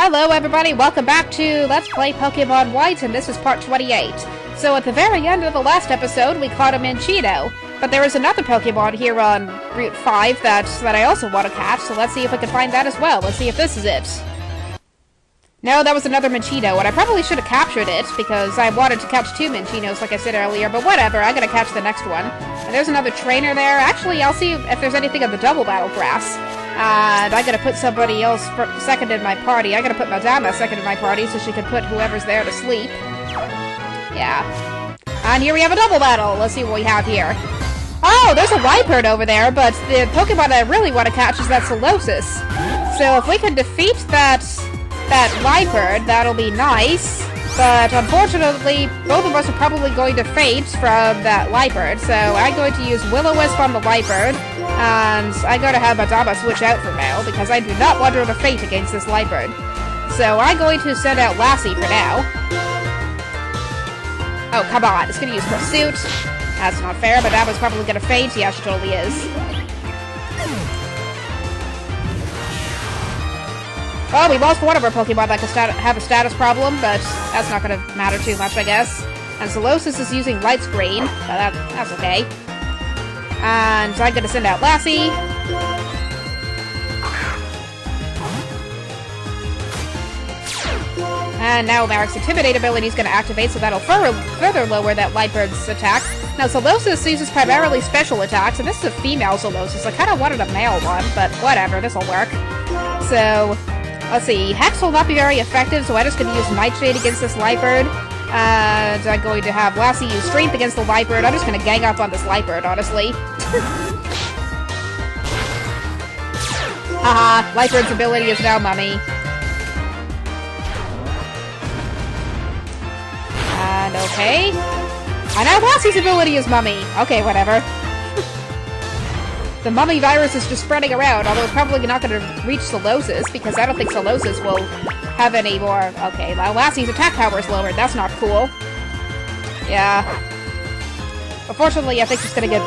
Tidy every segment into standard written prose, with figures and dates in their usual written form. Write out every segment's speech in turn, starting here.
Hello everybody, welcome back to Let's Play Pokemon White, and this is part 28. So at the very end of the last episode, we caught a Minccino, but there is another Pokemon here on Route 5 that I also want to catch, so let's see if we can find that as well. Let's see if this is it. No, that was another Minccino, and I probably should have captured it, because I wanted to catch two Minccinos like I said earlier, but whatever, I'm gonna catch the next one. And there's another trainer there. Actually, I'll see if there's anything in the double battle grass. And I'm gonna put somebody else second in my party. I'm gonna put Madama second in my party so she can put whoever's there to sleep. Yeah. And here we have a double battle. Let's see what we have here. Oh, there's a Wypern over there, but the Pokemon I really want to catch is that Solosis. So if we can defeat that Wypern, that'll be nice. But unfortunately, both of us are probably going to faint from that Wypern. So I'm going to use Will-O-Wisp on the Wypern. And I'm going to have Madama switch out for now, because I do not want her to faint against this Wypern. So I'm going to send out Lassie for now. Oh, come on, it's going to use Pursuit. That's not fair, Madama's probably going to faint. Yeah, she totally is. Well, we lost one of our Pokemon that could have a status problem, but that's not going to matter too much, I guess. And Solosis is using Light Screen, but that's okay. And I'm gonna send out Lassie. And now Marik's Intimidate ability is gonna activate, so that'll further lower that Wypern's attack. Now, Solosis uses primarily special attacks, and this is a female Solosis. I kinda wanted a male one, but whatever, this'll work. So, let's see. Hex will not be very effective, so I'm just gonna use Nightshade against this Wypern. And I'm going to have Lassie use Strength against the Wypern. I'm just going to gang up on this Wypern, honestly. Haha, Wypern's ability is now Mummy. And okay. And now Lassie's ability is Mummy. Okay, whatever. The Mummy virus is just spreading around, although it's probably not going to reach Solosis, because I don't think Solosis will have any more. Okay, now Lassie's attack power is lowered. That's not cool. Yeah. Unfortunately, I think she's going to get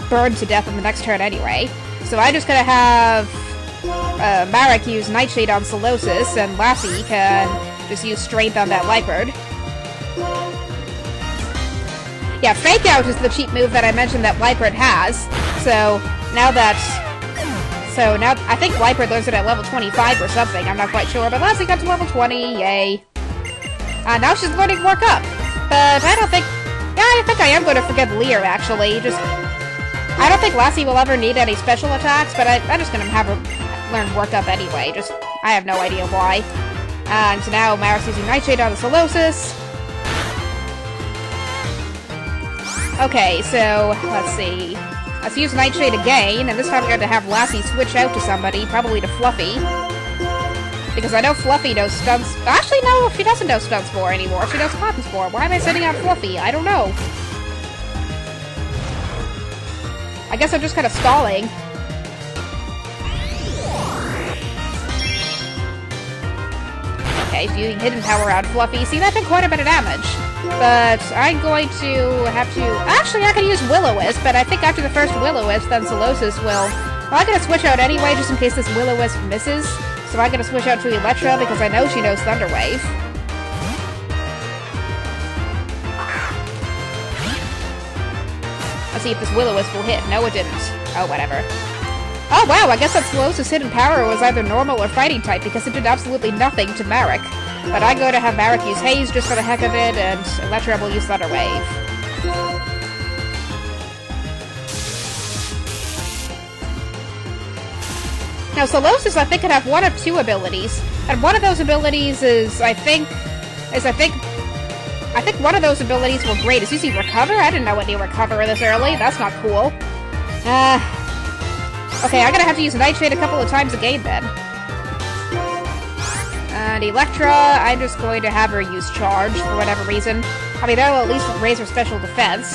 burned to death in the next turn anyway. So I'm just going to have Marik use Nightshade on Solosis, and Lassie can just use Strength on that Wypern. Yeah, Fake Out is the cheap move that I mentioned that Wypern has. So now I think Wypern learns it at level 25 or something, I'm not quite sure, but Lassie got to level 20, yay. Now she's learning Work Up, but I don't think, yeah, I think I am going to forget Leer, actually, I don't think Lassie will ever need any special attacks, but I'm just going to have her learn Work Up anyway, I have no idea why. And so now Marik's using Nightshade on the Solosis. Okay, so, let's see. Let's use Nightshade again, and this time we're going to have Lassie switch out to somebody, probably to Fluffy. Because I know Fluffy knows Stunts. Actually, no, she doesn't know Stunts 4 anymore. She knows Cotton's 4. Why am I sending out Fluffy? I don't know. I guess I'm just kind of stalling. Okay, so using Hidden Power on Fluffy. See, that did quite a bit of damage. But I'm going to have to... Actually, I could use Will-O-Wisp, but I think after the first Will-O-Wisp, then Solosis will... Well, I'm going to switch out anyway, just in case this Will-O-Wisp misses. So I'm going to switch out to Electra, because I know she knows Thunder Wave. Let's see if this Will-O-Wisp will hit. No, it didn't. Oh, whatever. Oh, wow, I guess that Solosis' hidden power was either normal or fighting type, because it did absolutely nothing to Marik. But I'm going to have Marik use Haze just for the heck of it, and Electra will use Thunder Wave. Now, Solosis, I think, can have one of two abilities. And one of those abilities is, I think one of those abilities were great. Is using Recover? I didn't know it knew Recover this early. That's not cool. Okay, I'm gonna have to use Nightshade a couple of times again, then. And Electra, I'm just going to have her use Charge for whatever reason. I mean, that'll at least raise her special defense.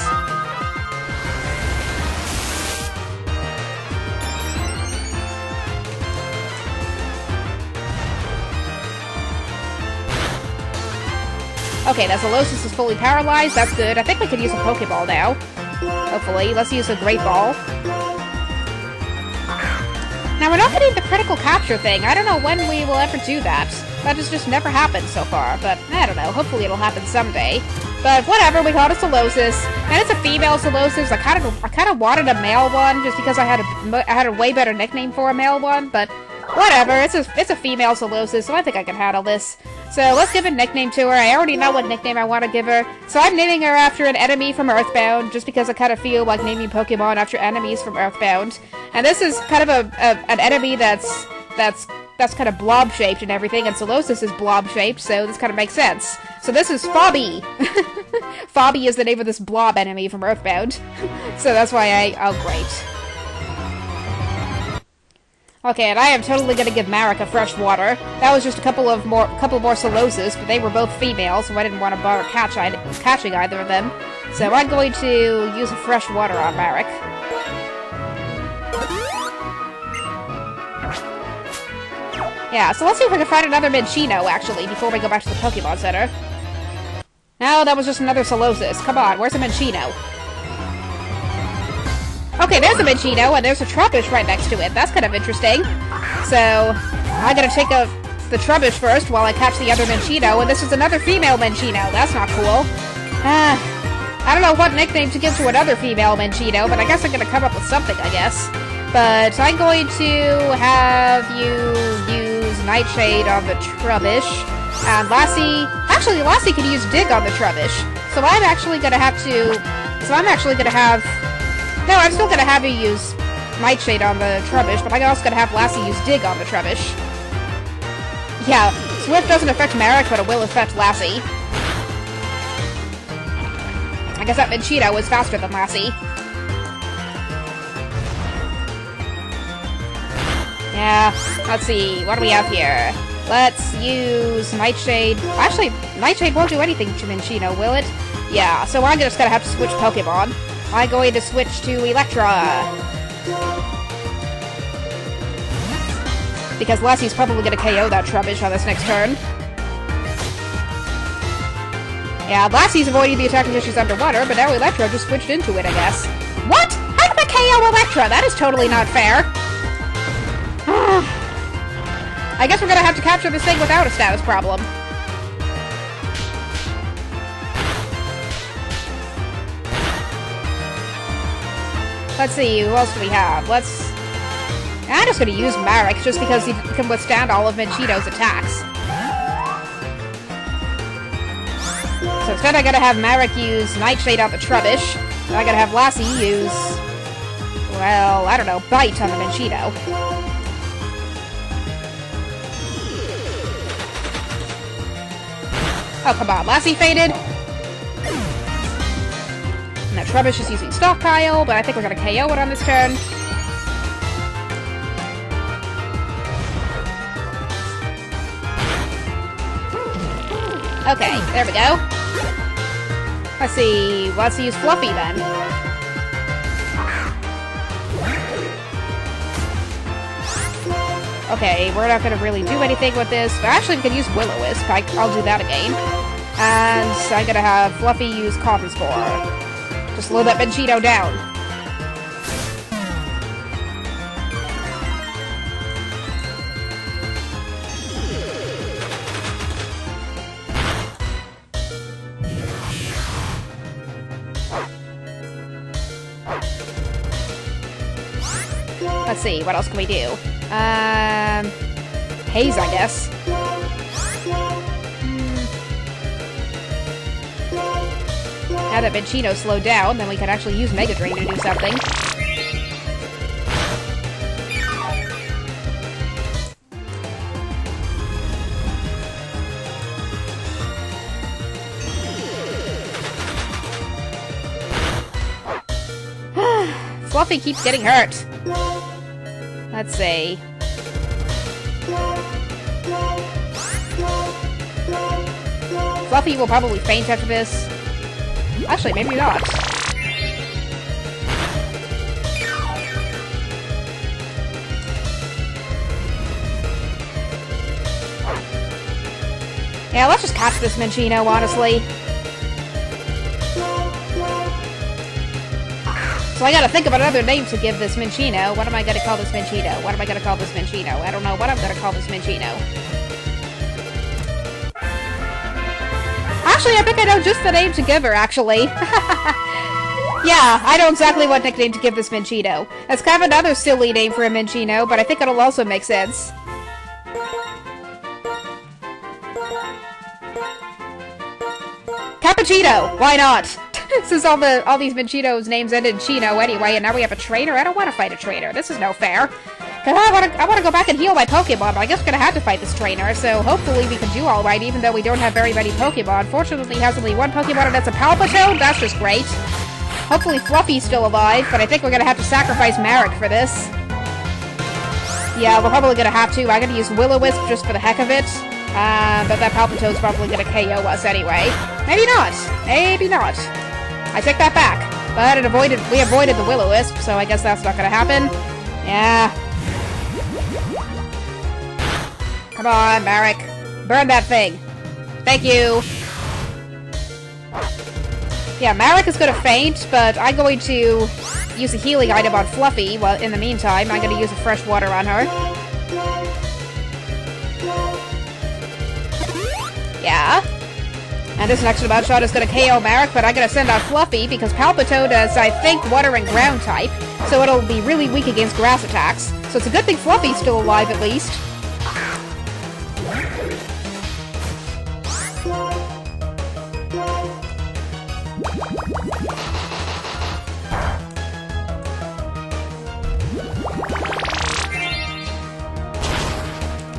Okay, that Solosis is fully paralyzed. That's good. I think we can use a Pokeball now. Hopefully. Let's use a Great Ball. Now, we're not getting the critical capture thing. I don't know when we will ever do that. That has just never happened so far, but I don't know. Hopefully it'll happen someday. But whatever, we caught a Solosis, and it's a female Solosis. I kind of wanted a male one just because I had a way better nickname for a male one, but whatever. It's a female Solosis, so I think I can handle this. So let's give a nickname to her. I already know what nickname I want to give her, so I'm naming her after an enemy from Earthbound, just because I kind of feel like naming Pokemon after enemies from Earthbound. And this is kind of an enemy that's kind of blob-shaped and everything, and Solosis is blob-shaped, so this kind of makes sense. So this is Fobby! Fobby is the name of this blob enemy from Earthbound. So that's why oh great. Okay, and I am totally gonna give Marek a fresh water. That was just a couple more Soloses, but they were both female, so I didn't want to bother catching either of them. So I'm going to use a fresh water on Marek. Yeah, so let's see if we can find another Minccino, actually, before we go back to the Pokemon Center. No, that was just another Solosis. Come on, where's a Minccino? Okay, there's a Minccino, and there's a Trubbish right next to it. That's kind of interesting. So, I'm gonna take the Trubbish first while I catch the other Minccino, and this is another female Minccino. That's not cool. I don't know what nickname to give to another female Minccino, but I guess I'm gonna come up with something, I guess. But I'm going to have you use Nightshade on the Trubbish, and Lassie... Actually, Lassie can use Dig on the Trubbish, so I'm actually gonna have... No, I'm still gonna have you use Nightshade on the Trubbish, but I'm also gonna have Lassie use Dig on the Trubbish. Yeah, Swift doesn't affect Marek, but it will affect Lassie. I guess that Minccino is faster than Lassie. Yeah, let's see, what do we have here? Let's use Nightshade. Actually, Nightshade won't do anything to Minccino, will it? Yeah, so I'm just gonna have to switch Pokemon. I'm going to switch to Electra. Because Lassie's probably gonna KO that Trubbish on this next turn. Yeah, Lassie's avoiding the attack because she's underwater, but now Electra just switched into it, I guess. What? How did I KO Electra? That is totally not fair. I guess we're gonna have to capture this thing without a status problem. Let's see, who else do we have? I'm just gonna use Marek, just because he can withstand all of Minccino's attacks. So instead I'm gonna have Marek use Nightshade on the Trubbish, and I'm gonna have Lassie use... well, I don't know, Bite on the Minccino. Oh, come on, Lassie faded? And that Trubbish is using Stockpile, but I think we're gonna KO it on this turn. Okay, there we go. Let's see, let's use Fluffy then. Okay, we're not gonna really do anything with this, but actually we can use Will-O-Wisp. I'll do that again. And I'm gonna have Fluffy use Coffin Spore. Just slow that Minccino down. Let's see, what else can we do? Haze, I guess. Now that Minccino slowed down, then we can actually use Mega Drain to do something. Fluffy keeps getting hurt. Let's see. Fluffy will probably faint after this. Actually, maybe not. Yeah, let's just catch this Minccino, honestly. So I gotta think of another name to give this Minccino. What am I gonna call this Minccino? What am I gonna call this Minccino? I don't know what I'm gonna call this Minccino. Actually, I think I know just the name to give her, actually. Yeah, I know exactly what nickname to give this Minchino. It's kind of another silly name for a Minchino, but I think it'll also make sense. Cappuccino! Why not? Since all these Minchinos' names end in Chino anyway, and now we have a trainer, I don't want to fight a trainer. This is no fair. Cause I want to go back and heal my Pokemon, but I guess we're gonna have to fight this trainer, so hopefully we can do alright, even though we don't have very many Pokemon. Fortunately, he has only one Pokemon, and that's a Palpitoad. That's just great. Hopefully Fluffy's still alive, but I think we're gonna have to sacrifice Marek for this. Yeah, we're probably gonna have to. I'm gonna use Will-O-Wisp just for the heck of it. But that Palpitoad's probably gonna KO us anyway. Maybe not. Maybe not. I take that back. But we avoided the Will-O-Wisp, so I guess that's not gonna happen. Yeah. Come on, Marek. Burn that thing. Thank you. Yeah, Marek is gonna faint, but I'm going to use a healing item on Fluffy. Well, in the meantime, I'm gonna use a fresh water on her. Yeah. And this next Mud Shot is gonna KO Marek, but I'm gonna send out Fluffy because Palpitoad is, I think, water and ground type, so it'll be really weak against grass attacks. So it's a good thing Fluffy's still alive at least.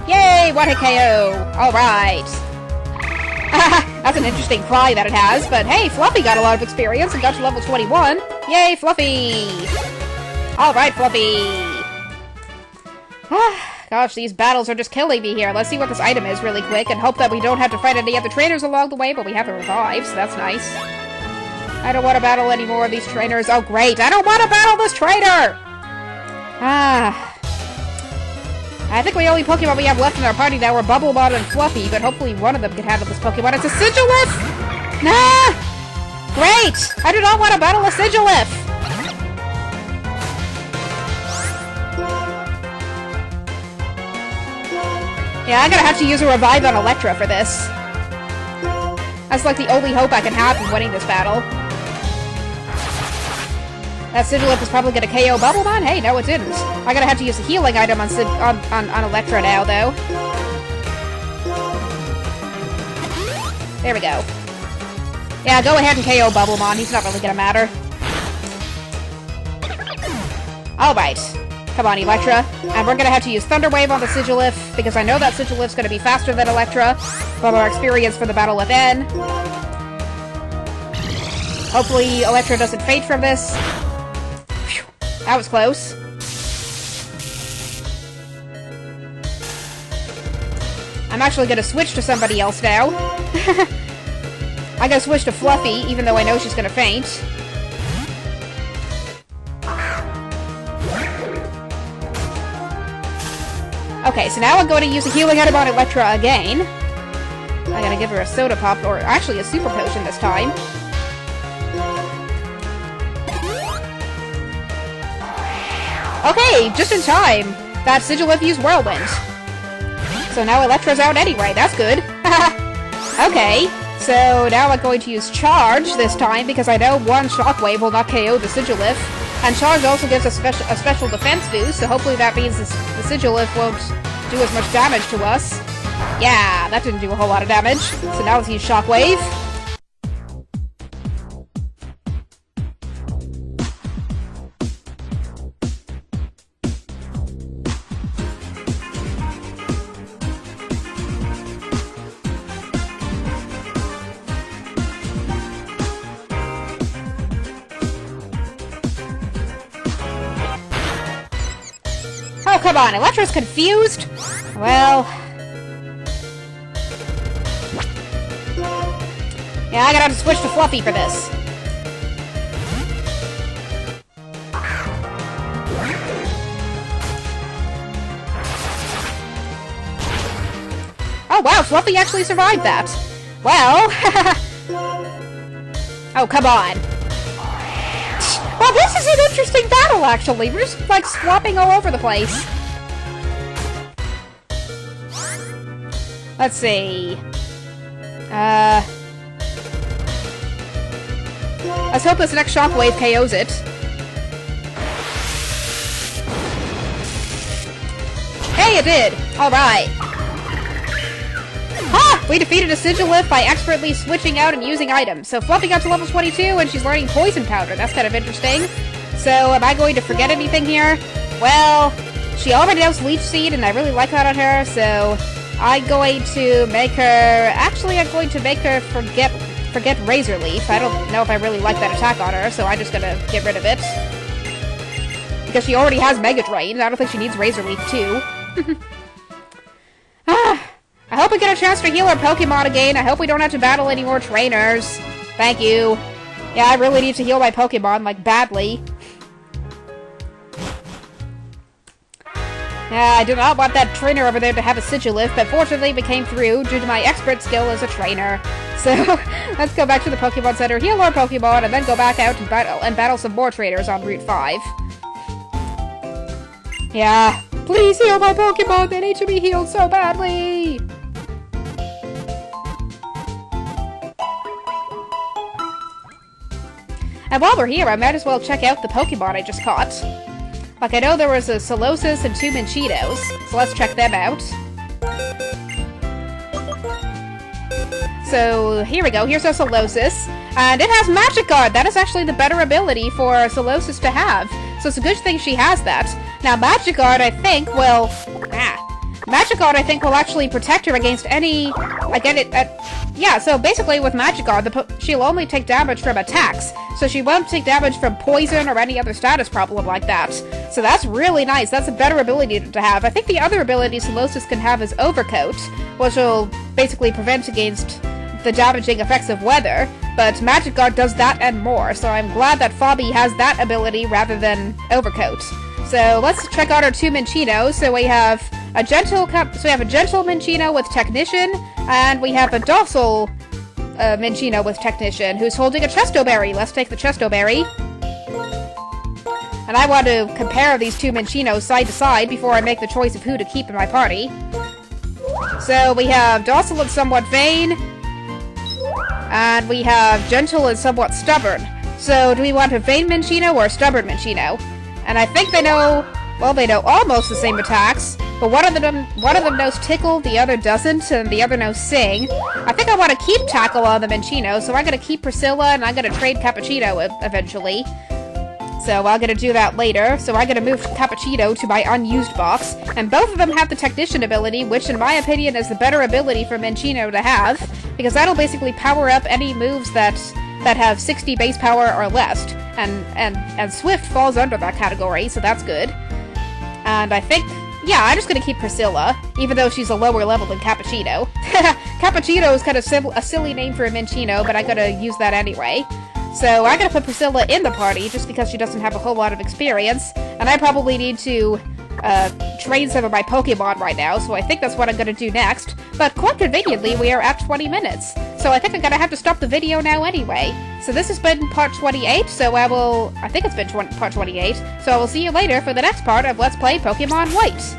Yay! What a KO! Alright. That's an interesting cry that it has, but hey, Fluffy got a lot of experience and got to level 21. Yay, Fluffy! Alright, Fluffy! Gosh, these battles are just killing me here. Let's see what this item is really quick and hope that we don't have to fight any other trainers along the way, but we have a revive, so that's nice. I don't want to battle any more of these trainers. Oh, great! I don't want to battle this trainer! I think the only Pokemon we have left in our party now are Bubblemon and Fluffy, but hopefully one of them can handle this Pokemon. It's a Sigilyph! Nah! Great! I do not want to battle a Sigilyph! Yeah, I'm gonna have to use a revive on Electra for this. That's like the only hope I can have of winning this battle. That Sigilyph is probably gonna KO Bubblemon? Hey, no it didn't. I'm gonna have to use a healing item on Electra now, though. There we go. Yeah, go ahead and KO Bubblemon. He's not really gonna matter. Alright. Come on, Electra. And we're gonna have to use Thunder Wave on the Sigilyph, because I know that Sigilyph's gonna be faster than Electra, from our experience for the battle with N. Hopefully Electra doesn't faint from this. Phew. That was close. I'm actually gonna switch to somebody else now. I'm gonna switch to Fluffy, even though I know she's gonna faint. Okay, so now I'm going to use a healing item on Electra again. I'm gonna give her a Soda Pop, or actually a Super Potion this time. Okay, just in time. That Sigilyph used Whirlwind. So now Electra's out anyway, that's good. Okay, so now I'm going to use Charge this time, because I know one Shockwave will not KO the Sigilyph. And Charge also gives a special defense boost, so hopefully that means the Sigilyph won't do as much damage to us. Yeah, that didn't do a whole lot of damage. So now let's use Shockwave. Oh, come on, Electra's confused? Well... yeah, I'm gonna have to switch to Fluffy for this. Oh, wow, Fluffy actually survived that. Well... oh, come on. Well, this is an interesting battle, actually. We're just, like, swapping all over the place. Let's see. Let's hope this next shockwave KOs it. Hey, it did! Alright. Ha! We defeated a Sigilyph by expertly switching out and using items. So Fluffy got to level 22 and she's learning Poison Powder. That's kind of interesting. So am I going to forget anything here? Well, she already knows Leech Seed and I really like that on her, so I'm going to make her... Actually, I'm going to make her forget Razor Leaf. I don't know if I really like that attack on her, so I'm just gonna get rid of it. Because she already has Mega Drain. I don't think she needs Razor Leaf too. I hope we get a chance to heal our Pokemon again. I hope we don't have to battle any more trainers. Thank you. Yeah, I really need to heal my Pokemon, like, badly. I do not want that trainer over there to have a Sigilyph, but fortunately we came through due to my expert skill as a trainer. So, let's go back to the Pokemon Center, heal our Pokemon, and then go back out and battle some more trainers on Route 5. Yeah. Please heal my Pokemon! They need to be healed so badly! And while we're here, I might as well check out the Pokemon I just caught. Like, I know there was a Solosis and 2 Minchitos, so let's check them out. So, here we go. Here's our Solosis. And it has Magic Guard! That is actually the better ability for a Solosis to have. So it's a good thing she has that. Now, Magic Guard, I think, will... Magic Guard, I think, will actually protect her against any... yeah, so basically with Magic Guard, she'll only take damage from attacks. So she won't take damage from poison or any other status problem like that. So that's really nice. That's a better ability to have. I think the other ability Solosis can have is Overcoat, which will basically prevent against the damaging effects of weather. But Magic Guard does that and more, so I'm glad that Fobby has that ability rather than Overcoat. So let's check out our 2 Minchinos. So we have a gentle Minchino with Technician, and we have a docile Minchino with Technician, who's holding a Chesto Berry. Let's take the Chesto Berry. And I want to compare these 2 Minchinos side to side before I make the choice of who to keep in my party. So we have docile and somewhat vain, and we have gentle and somewhat stubborn. So do we want a vain Minchino or a stubborn Minchino? And I think they know, well, they know almost the same attacks, but one of them knows Tickle, the other doesn't, and the other knows Sing. I think I want to keep Tackle on the Minchino, so I'm going to keep Priscilla, and I'm going to trade Cappuccino eventually. So I'm going to do that later. So I'm going to move Cappuccino to my unused box, and both of them have the Technician ability, which in my opinion is the better ability for Minchino to have, because that'll basically power up any moves that have 60 base power or less. And Swift falls under that category, so that's good. And I think, yeah, I'm just gonna keep Priscilla, even though she's a lower level than Cappuccino. Cappuccino is kind of a silly name for a Minchino, but I gotta use that anyway. So I'm gonna put Priscilla in the party, just because she doesn't have a whole lot of experience, and I probably need to train some of my Pokemon right now, so I think that's what I'm gonna do next. But quite conveniently, we are at 20 minutes. So I think I'm gonna have to stop the video now anyway. So this has been part 28, so I think it's been part 28, so I will see you later for the next part of Let's Play Pokemon White.